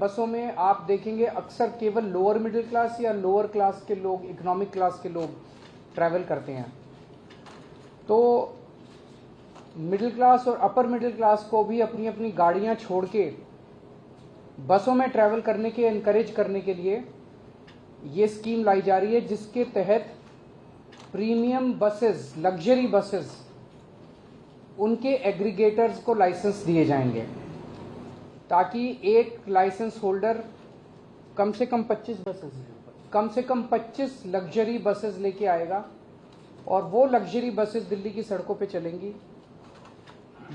बसों में आप देखेंगे अक्सर केवल लोअर मिडिल क्लास या लोअर क्लास के लोग, इकोनॉमिक क्लास के लोग ट्रैवल करते हैं। तो मिडिल क्लास और अपर मिडिल क्लास को भी अपनी अपनी गाड़ियां छोड़ के बसों में ट्रैवल करने के एनकरेज करने के लिए ये स्कीम लाई जा रही है, जिसके तहत प्रीमियम बसेस, लग्जरी बसेस, उनके एग्रीगेटर्स को लाइसेंस दिए जाएंगे, ताकि एक लाइसेंस होल्डर कम से कम 25 लग्जरी बसेस लेके आएगा और वो लग्जरी बसेस दिल्ली की सड़कों पे चलेंगी।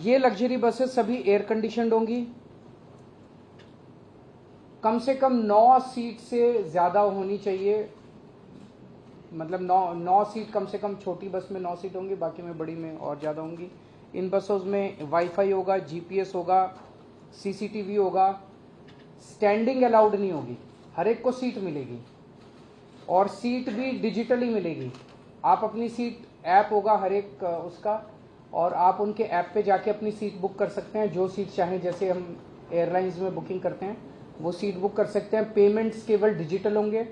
ये लग्जरी बसेस सभी एयर कंडीशनड होंगी, कम से कम 9 सीट से ज्यादा होनी चाहिए, मतलब 9 सीट कम से कम। छोटी बस में 9 सीट होंगी, बाकी में बड़ी में और ज्यादा होंगी। इन बसों में वाईफाई होगा, जीपीएस होगा, सीसीटीवी होगा। स्टैंडिंग अलाउड नहीं होगी, हर एक को सीट मिलेगी और सीट भी डिजिटली मिलेगी। आप अपनी सीट, ऐप होगा हर एक उसका, और आप उनके ऐप पे जाके अपनी सीट बुक कर सकते हैं, जो सीट चाहें। जैसे हम एयरलाइंस में बुकिंग करते हैं वो सीट बुक कर सकते हैं। पेमेंट्स केवल डिजिटल होंगे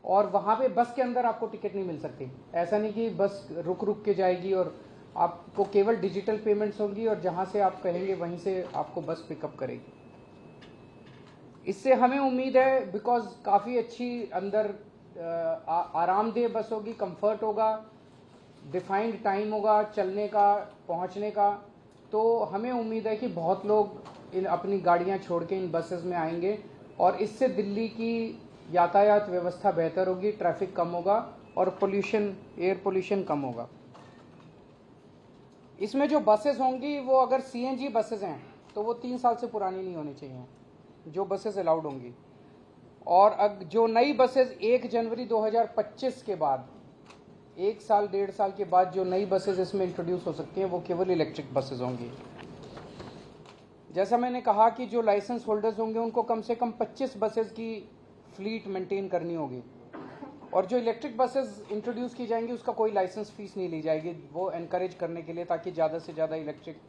और वहां पे बस के अंदर आपको टिकट नहीं मिल सकती। ऐसा नहीं कि बस रुक रुक के जाएगी, और आपको केवल डिजिटल पेमेंट्स होंगी और जहां से आप कहेंगे वहीं से आपको बस पिकअप करेगी। इससे हमें उम्मीद है, बिकॉज काफ़ी अच्छी अंदर आरामदेह बस होगी, कंफर्ट होगा, डिफाइंड टाइम होगा चलने का, पहुंचने का। तो हमें उम्मीद है कि बहुत लोग इन अपनी गाड़ियां छोड़ के इन बसेस में आएंगे और इससे दिल्ली की यातायात व्यवस्था बेहतर होगी, ट्रैफिक कम होगा और पोल्यूशन, एयर पोल्यूशन कम होगा। इसमें जो बसेस होंगी वो अगर सीएनजी बसेस हैं तो वो 3 साल से पुरानी नहीं होनी चाहिए, जो बसेस अलाउड होंगी। और जो नई बसेस 1 जनवरी 2025 के बाद, 1 साल 1.5 साल के बाद जो नई बसेस इसमें इंट्रोड्यूस हो सकती हैं वो केवल इलेक्ट्रिक बसेस होंगी। जैसा मैंने कहा कि जो लाइसेंस होल्डर्स होंगे उनको कम से कम 25 बसेस की फ्लीट मेंटेन करनी होगी, और जो इलेक्ट्रिक बसेस इंट्रोड्यूस की जाएंगी उसका कोई लाइसेंस फीस नहीं ली जाएगी, वो एनकरेज करने के लिए, ताकि ज़्यादा से ज़्यादा इलेक्ट्रिक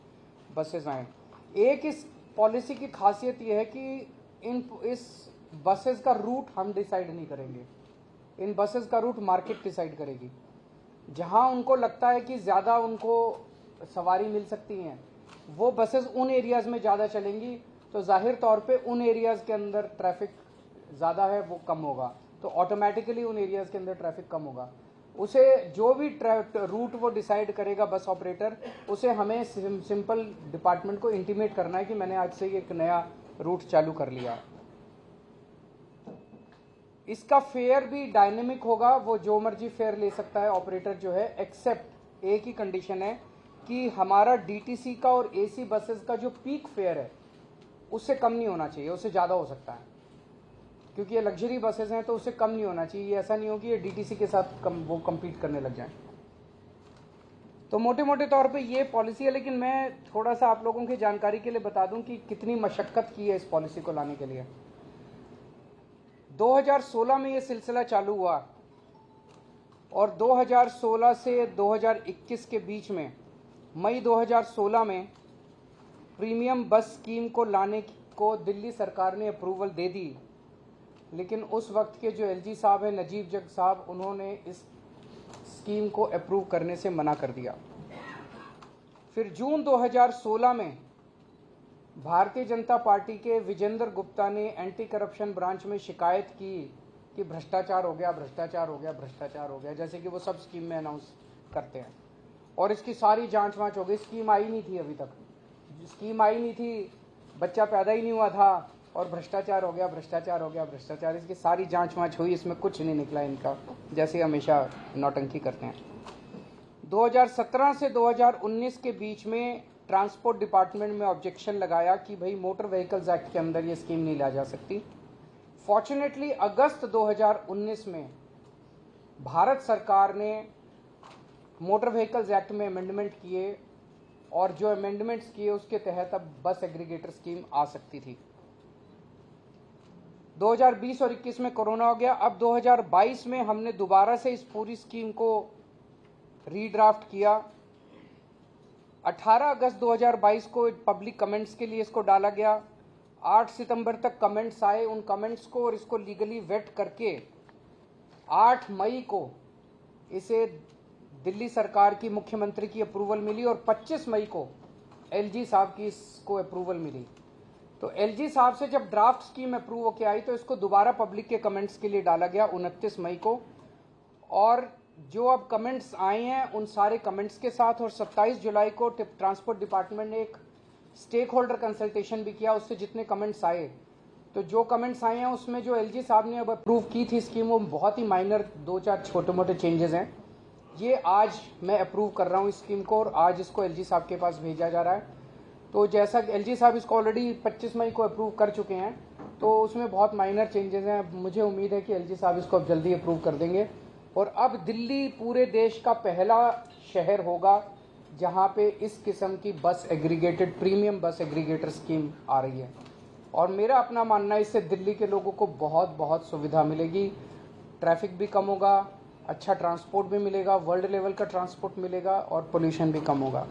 बसेस आएँ। एक इस पॉलिसी की खासियत यह है कि इस बसेस का रूट हम डिसाइड नहीं करेंगे, इन बसेस का रूट मार्केट डिसाइड करेगी। जहां उनको लगता है कि ज़्यादा उनको सवारी मिल सकती हैं, वो बसेस उन एरियाज़ में ज़्यादा चलेंगी, तो जाहिर तौर पे उन एरियाज़ के अंदर ट्रैफिक ज़्यादा है वो कम होगा, तो ऑटोमेटिकली उन एरियाज़ के अंदर ट्रैफिक कम होगा। उसे जो भी रूट वो डिसाइड करेगा बस ऑपरेटर, उसे हमें सिंपल डिपार्टमेंट को इंटीमेट करना है कि मैंने आज से एक नया रूट चालू कर लिया। इसका फेयर भी डायनेमिक होगा, वो जो मर्जी फेयर ले सकता है ऑपरेटर जो है, एक्सेप्ट एक ही कंडीशन है कि हमारा डीटीसी का और एसी बसेस का जो पीक फेयर है उससे कम नहीं होना चाहिए, उससे ज़्यादा हो सकता है, क्योंकि ये लग्जरी बसेस हैं तो उससे कम नहीं होना चाहिए। ऐसा नहीं हो कि ये डीटीसी के साथ वो कम्पीट करने लग जाएं। तो मोटे मोटे तौर पे ये पॉलिसी है, लेकिन मैं थोड़ा सा आप लोगों की जानकारी के लिए बता दूं कि कितनी मशक्कत की है इस पॉलिसी को लाने के लिए। 2016 में ये सिलसिला चालू हुआ और 2016 से 2021 के बीच में, मई 2016 में प्रीमियम बस स्कीम को लाने को दिल्ली सरकार ने अप्रूवल दे दी, लेकिन उस वक्त के जो एलजी साहब हैं, नजीब जग साहब, उन्होंने इस स्कीम को अप्रूव करने से मना कर दिया। फिर जून 2016 में भारतीय जनता पार्टी के विजेंद्र गुप्ता ने एंटी करप्शन ब्रांच में शिकायत की कि भ्रष्टाचार हो गया, भ्रष्टाचार हो गया, भ्रष्टाचार हो गया, जैसे कि वो सब स्कीम में अनाउंस करते हैं। और इसकी सारी जांच वाँच हो गई, स्कीम आई नहीं थी, अभी तक स्कीम आई नहीं थी, बच्चा पैदा ही नहीं हुआ था और भ्रष्टाचार हो गया, भ्रष्टाचार हो गया, भ्रष्टाचार। इसकी सारी जांच वाँच हुई, इसमें कुछ नहीं निकला इनका, जैसे हमेशा नौटंकी करते हैं। 2017 से 2019 के बीच में ट्रांसपोर्ट डिपार्टमेंट में ऑब्जेक्शन लगाया कि भाई मोटर व्हीकल्स एक्ट के अंदर ये स्कीम नहीं ला जा सकती। फॉर्चुनेटली अगस्त 2019 में भारत सरकार ने मोटर व्हीकल्स एक्ट में अमेंडमेंट किए और जो अमेंडमेंट्स किए उसके तहत अब बस एग्रीगेटर स्कीम आ सकती थी। 2020 और 21 में कोरोना हो गया। अब 2022 में हमने दोबारा से इस पूरी स्कीम को रीड्राफ्ट किया। 18 अगस्त 2022 को पब्लिक कमेंट्स के लिए इसको डाला गया। 8 सितंबर तक कमेंट्स आए, उन कमेंट्स को और इसको लीगली वेट करके 8 मई को इसे दिल्ली सरकार की मुख्यमंत्री की अप्रूवल मिली और 25 मई को एलजी साहब की इसको अप्रूवल मिली। तो एलजी साहब से जब ड्राफ्ट स्कीम अप्रूव होकर आई तो इसको दोबारा पब्लिक के कमेंट्स के लिए डाला गया 29 मई को, और जो अब कमेंट्स आए हैं उन सारे कमेंट्स के साथ, और 27 जुलाई को ट्रांसपोर्ट डिपार्टमेंट ने एक स्टेक होल्डर कंसल्टेशन भी किया, उससे जितने कमेंट्स आए, तो जो कमेंट्स आए हैं उसमें जो एलजी साहब ने अब अप्रूव की थी स्कीम वो बहुत ही माइनर 2-4 छोटे मोटे चेंजेस हैं। ये आज मैं अप्रूव कर रहा हूँ इस स्कीम को और आज इसको एलजी साहब के पास भेजा जा रहा है। तो जैसा एलजी साहब इसको ऑलरेडी 25 मई को अप्रूव कर चुके हैं, तो उसमें बहुत माइनर चेंजेस हैं। मुझे उम्मीद है कि एलजी साहब इसको अब जल्दी अप्रूव कर देंगे और अब दिल्ली पूरे देश का पहला शहर होगा जहां पे इस किस्म की बस एग्रीगेटेड प्रीमियम बस एग्रीगेटर स्कीम आ रही है। और मेरा अपना मानना है इससे दिल्ली के लोगों को बहुत बहुत सुविधा मिलेगी, ट्रैफिक भी कम होगा, अच्छा ट्रांसपोर्ट भी मिलेगा, वर्ल्ड लेवल का ट्रांसपोर्ट मिलेगा और पोल्यूशन भी कम होगा।